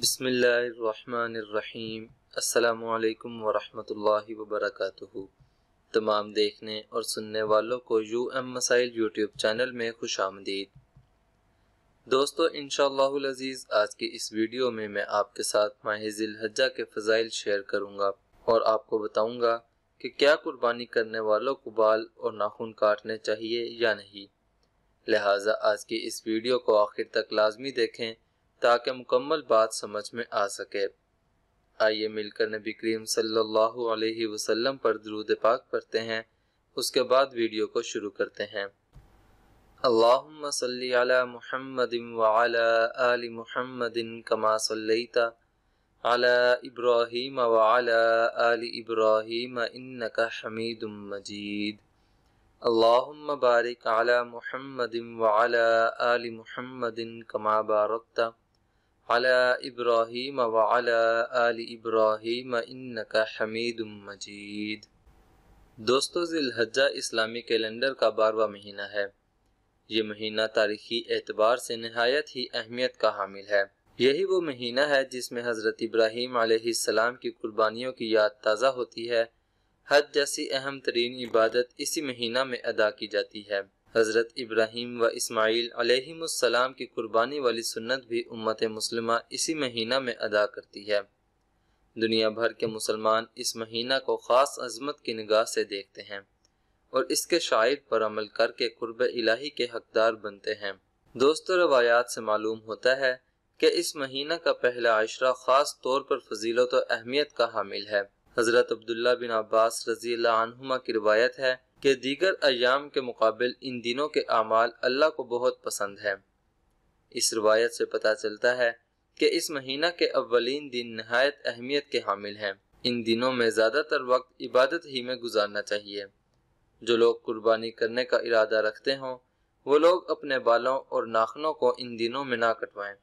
بسم اللہ الرحمن الرحیم۔ السلام علیکم ورحمۃ اللہ وبرکاتہ۔ تمام دیکھنے اور سننے والوں کو مسائل یوٹیوب چینل میں خوش آمدید۔ دوستو انشاءاللہ العزیز آج کی اس ویڈیو میں آپ کے ساتھ ماہ ذی الحجہ کے فضائل شیئر کروں گا اور آپ کو بتاؤں گا کہ کیا قربانی کرنے والوں کو بال اور ناخن کاٹنے چاہیے یا نہیں۔ لہٰذا آج کی اس ویڈیو کو آخر تک لازمی دیکھیں تاکہ مکمل بات سمجھ میں آ سکے۔ آئیے مل کر نبی کریم صلی اللہ علیہ وسلم پر درود پاک پڑھتے ہیں، اس کے بعد ویڈیو کو شروع کرتے ہیں۔ اللہم صلی علی محمد وعلی آل محمد کما صلیت علی ابراہیم وعلی آل ابراہیم انک حمید مجید۔ اللہم بارک علی محمد وعلی آل محمد کما بارکت علی ابراہیم وعلی آل ابراہیم انک حمید مجید۔ دوستو ذی الحجہ اسلامی کیلنڈر کا 12واں مہینہ ہے۔ یہ مہینہ تاریخی اعتبار سے نہایت ہی اہمیت کا حامل ہے۔ یہی وہ مہینہ ہے جس میں حضرت ابراہیم علیہ السلام کی قربانیوں کی یاد تازہ ہوتی ہے۔ حج جیسی اہم ترین عبادت اسی مہینہ میں ادا کی جاتی ہے۔ حضرت ابراہیم و اسماعیل علیہ السلام کی قربانی والی سنت بھی امت مسلمہ اسی مہینہ میں ادا کرتی ہے۔ دنیا بھر کے مسلمان اس مہینہ کو خاص عظمت کی نگاہ سے دیکھتے ہیں اور اس کے شعائر پر عمل کر کے قرب الہی کے حقدار بنتے ہیں۔ دوستو روایات سے معلوم ہوتا ہے کہ اس مہینہ کا پہلا عشرہ خاص طور پر فضیلت و اہمیت کا حامل ہے۔ حضرت عبداللہ بن عباس رضی اللہ عنہما کی روایت ہے کہ دیگر ایام کے مقابل ان دنوں کے اعمال اللہ کو بہت پسند ہے۔ اس روایت سے پتہ چلتا ہے کہ اس مہینہ کے اولین دن نہایت اہمیت کے حامل ہیں۔ ان دنوں میں زیادہ تر وقت عبادت ہی میں گزارنا چاہیے۔ جو لوگ قربانی کرنے کا ارادہ رکھتے ہوں وہ لوگ اپنے بالوں اور ناخنوں کو ان دنوں میں نہ کٹوائیں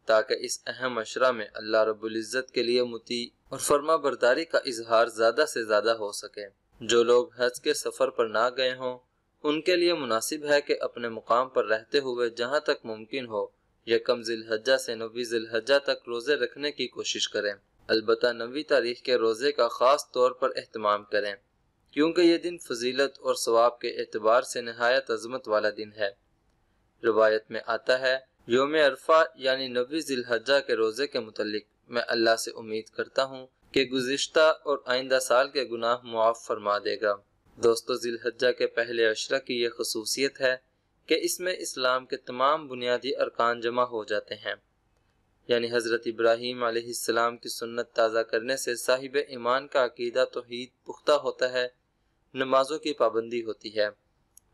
تاکہ اس اہم عشرہ میں اللہ رب العزت کے لیے مطیع اور فرما برداری کا اظہار زیادہ سے زیادہ ہو سکے۔ جو لوگ حج کے سفر پر نہ گئے ہوں ان کے لیے مناسب ہے کہ اپنے مقام پر رہتے ہوئے جہاں تک ممکن ہو یکم ذی الحجہ سے 9 ذی الحجہ تک روزے رکھنے کی کوشش کریں۔ البتہ 9 تاریخ کے روزے کا خاص طور پر اہتمام کریں کیونکہ یہ دن فضیلت اور ثواب کے اعتبار سے نہایت عظمت والا دن ہے۔ روایت میں آتا ہے یوم عرفہ یعنی 9 ذی الحجہ کے روزے کے متعلق میں اللہ سے امید کرتا ہوں کہ گزشتہ اور آئندہ سال کے گناہ معاف فرما دے گا۔ دوستو ذی الحجہ کے پہلے عشرہ کی یہ خصوصیت ہے کہ اس میں اسلام کے تمام بنیادی ارکان جمع ہو جاتے ہیں، یعنی حضرت ابراہیم علیہ السلام کی سنت تازہ کرنے سے صاحب ایمان کا عقیدہ توحید پختہ ہوتا ہے، نمازوں کی پابندی ہوتی ہے،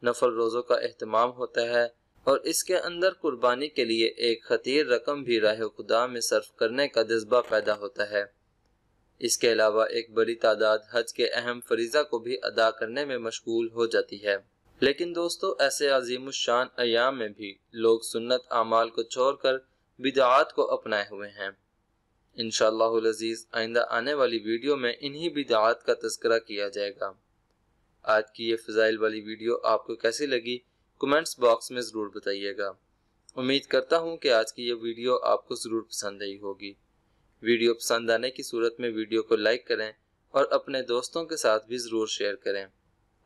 نفل روزوں کا اہتمام ہوتا ہے اور اس کے اندر قربانی کے لیے ایک خطیر رقم بھی راہ خدا میں صرف کرنے کا جذبہ پیدا ہوتا ہے۔ اس کے علاوہ ایک بڑی تعداد حج کے اہم فریضہ کو بھی ادا کرنے میں مشغول ہو جاتی ہے۔ لیکن دوستو ایسے عظیم الشان ایام میں بھی لوگ سنت اعمال کو چھوڑ کر بدعات کو اپنائے ہوئے ہیں۔ انشاءاللہ العزیز آئندہ آنے والی ویڈیو میں انہی بدعات کا تذکرہ کیا جائے گا۔ آج کی یہ فضائل والی ویڈیو آپ کو کیسی لگی کمنٹس باکس میں ضرور بتائیے گا۔ امید کرتا ہوں کہ آج کی یہ ویڈیو آپ کو ضرور پسند آئی ہوگی۔ ویڈیو پسند آنے کی صورت میں ویڈیو کو لائک کریں اور اپنے دوستوں کے ساتھ بھی ضرور شیئر کریں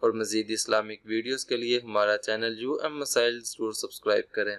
اور مزید اسلامک ویڈیوز کے لیے ہمارا چینل مسائل ضرور سبسکرائب کریں۔